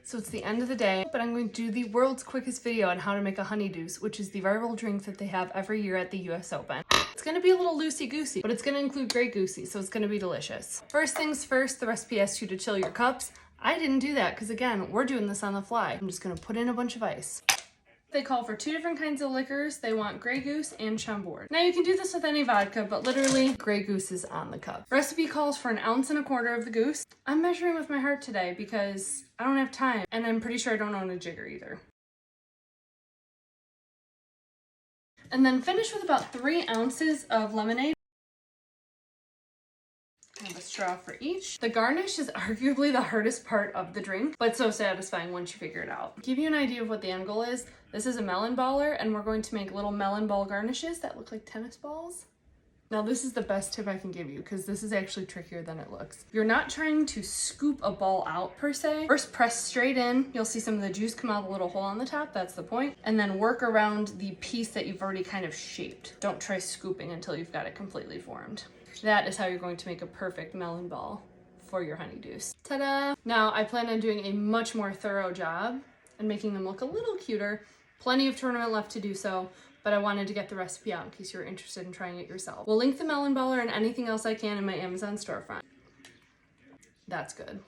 So it's the end of the day, but I'm going to do the world's quickest video on how to make a Honey Deuce, which is the viral drink that they have every year at the US Open. It's gonna be a little loosey-goosey, but it's gonna include Grey Goosey, so it's gonna be delicious. First things first, the recipe asks you to chill your cups. I didn't do that because again, we're doing this on the fly. I'm just gonna put in a bunch of ice. They call for 2 different kinds of liquors. They want Grey Goose and Chambord. Now you can do this with any vodka, but literally Grey Goose is on the cup. Recipe calls for 1.25 ounces of the goose. I'm measuring with my heart today because I don't have time, and I'm pretty sure I don't own a jigger either. And then finish with about 3 ounces of lemonade. I have a straw for each. The garnish is arguably the hardest part of the drink, but so satisfying once you figure it out. To give you an idea of what the end goal is, this is a melon baller, and we're going to make little melon ball garnishes that look like tennis balls. Now this is the best tip I can give you because this is actually trickier than it looks. You're not trying to scoop a ball out per se. First press straight in, you'll see some of the juice come out of the little hole on the top, that's the point. And then work around the piece that you've already kind of shaped. Don't try scooping until you've got it completely formed. That is how you're going to make a perfect melon ball for your Honey Deuce. Ta-da! Now I plan on doing a much more thorough job and making them look a little cuter. Plenty of tournament left to do so, but I wanted to get the recipe out in case you're interested in trying it yourself. We'll link the melon baller and anything else I can in my Amazon storefront. That's good.